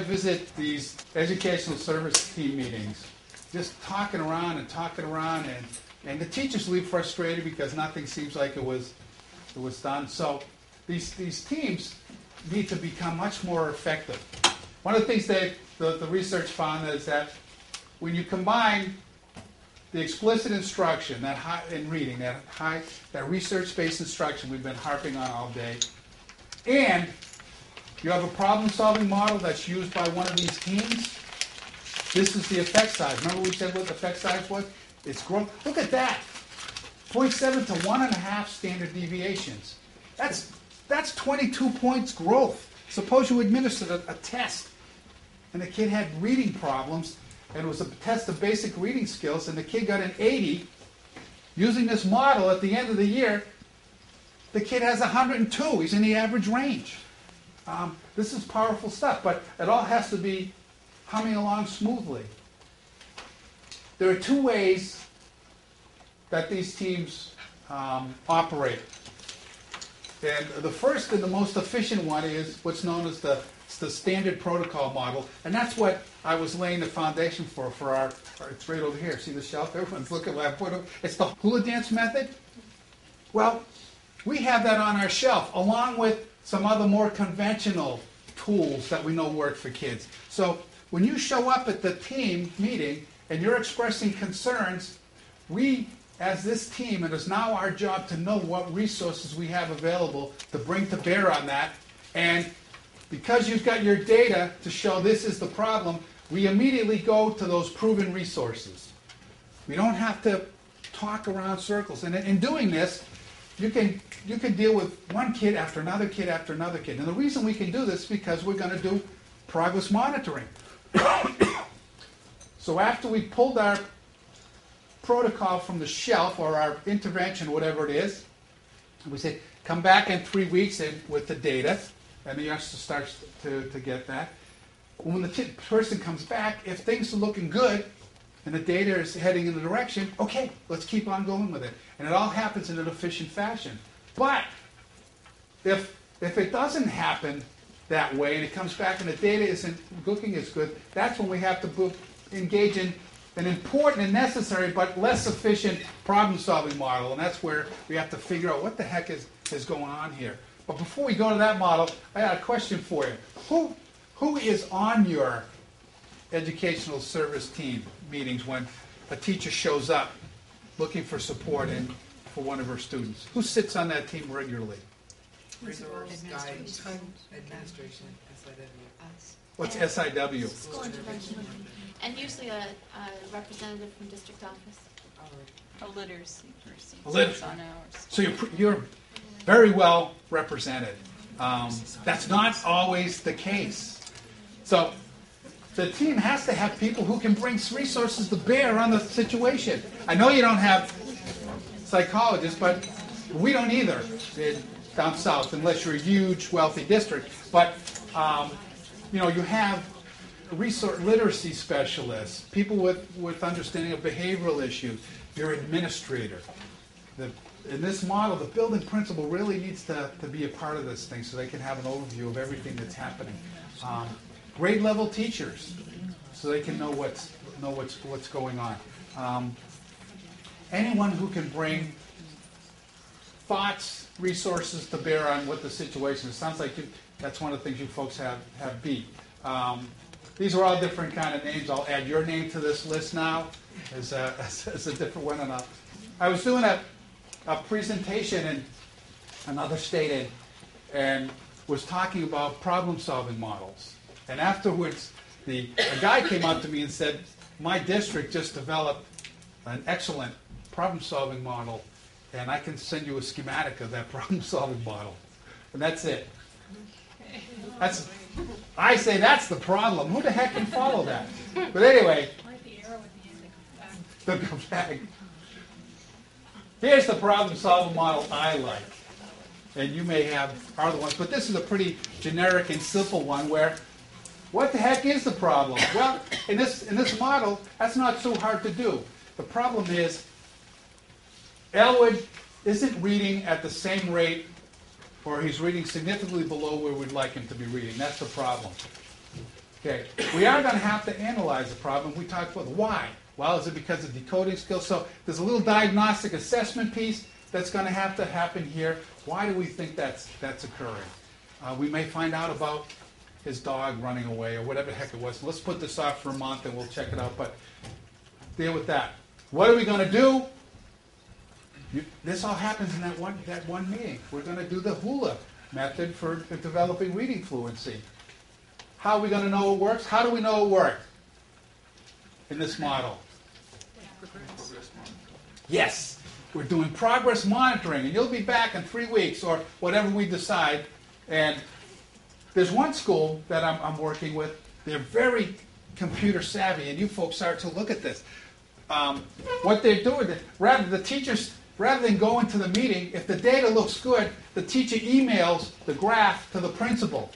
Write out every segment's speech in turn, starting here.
visit these educational service team meetings, just talking around, and the teachers leave frustrated because nothing seems like it was done. So these teams need to become much more effective. One of the things that the research found is that when you combine the explicit instruction in reading, that research-based instruction we've been harping on all day, and you have a problem-solving model that's used by one of these teams, this is the effect size. Remember we said what the effect size was? It's growth. Look at that. 0.7 to 1.5 standard deviations. That's 22 points growth. Suppose you administered a test, and the kid had reading problems, and it was a test of basic reading skills, and the kid got an 80. Using this model at the end of the year, the kid has 102. He's in the average range. This is powerful stuff, but it all has to be humming along smoothly. There are two ways that these teams operate. And the first and the most efficient one is what's known as the standard protocol model, and that's what I was laying the foundation for our it's right over here. See the shelf? Everyone's looking at what it's the hula dance method. Well, we have that on our shelf, along with some other more conventional tools that we know work for kids. So when you show up at the team meeting and you're expressing concerns, we, as this team, it is now our job to know what resources we have available to bring to bear on that. And because you've got your data to show this is the problem, we immediately go to those proven resources. We don't have to talk around circles. And in doing this, you can deal with one kid after another kid after another kid. And the reason we can do this is because we're going to do progress monitoring. So after we pulled our protocol from the shelf, or our intervention, whatever it is, we say, come back in 3 weeks with the data, and the youngster starts to get that. When the person comes back, if things are looking good, and the data is heading in the direction, okay, let's keep on going with it. And it all happens in an efficient fashion. But if it doesn't happen that way, and it comes back and the data isn't looking as good, that's when we have to engage in an important and necessary but less efficient problem-solving model. And that's where we have to figure out what the heck is going on here. But before we go to that model, I got a question for you. Who is on your educational service team meetings when a teacher shows up looking for support for one of her students? Who sits on that team regularly? Resource, guides, administration, SIW. What's SIW? School intervention. And usually a representative from district office. A literacy person. On ours. So you're very well represented. That's not always the case. So the team has to have people who can bring resources to bear on the situation. I know you don't have psychologists, but we don't either down south, unless you're a huge, wealthy district. But you have resource literacy specialists, people with understanding of behavioral issues, your administrator. In this model, the building principal really needs to be a part of this thing so they can have an overview of everything that's happening. Grade level teachers, so they can know what's going on. Anyone who can bring thoughts, resources to bear on what the situation is. Sounds like that's one of the things you folks have beat. These are all different kind of names. I'll add your name to this list now as a different one. And I was doing a presentation in another state and was talking about problem-solving models. And afterwards, a guy came up to me and said, my district just developed an excellent problem-solving model, and I can send you a schematic of that problem-solving model. And that's it. I say that's the problem. Who the heck can follow that? But anyway, they'll come back. Here's the problem-solving model I like. And you may have other ones, but this is a pretty generic and simple one where, what the heck is the problem? Well, in this model, that's not so hard to do. The problem is, Elwood isn't reading at the same rate, or he's reading significantly below where we'd like him to be reading. That's the problem. Okay, we are going to have to analyze the problem. We talked about why. Well, is it because of decoding skills? So there's a little diagnostic assessment piece that's going to happen here. Why do we think that's occurring? We may find out about his dog running away or whatever the heck it was. Let's put this off for a month and we'll check it out, but deal with that. What are we going to do? This all happens in that one meeting. We're going to do the hula method for developing reading fluency. How are we going to know it works? How do we know it worked in this model? Yes, we're doing progress monitoring, and you'll be back in 3 weeks or whatever we decide. And there's one school that I'm working with. They're very computer savvy, and you folks start to look at this. What they're doing, rather than going to the meeting, if the data looks good, the teacher emails the graph to the principal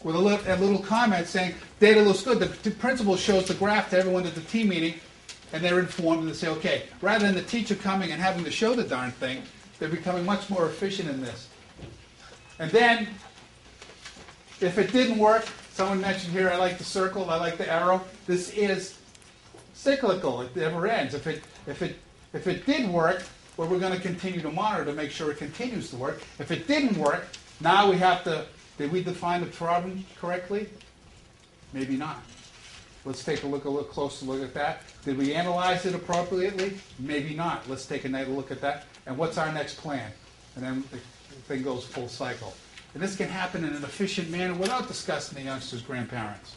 with a little comment saying, data looks good. The principal shows the graph to everyone at the team meeting, and they're informed and they say, okay. Rather than the teacher coming and having to show the darn thing, they're becoming much more efficient in this. And then, if it didn't work, someone mentioned here, I like the circle, I like the arrow. This is cyclical. It never ends. If it did work, well, we're going to continue to monitor to make sure it continues to work. If it didn't work, now we have to, did we define the problem correctly? Maybe not. Let's take a little closer look at that. Did we analyze it appropriately? Maybe not. Let's take another look at that. And what's our next plan? And then the thing goes full cycle. And this can happen in an efficient manner without discussing the youngster's grandparents.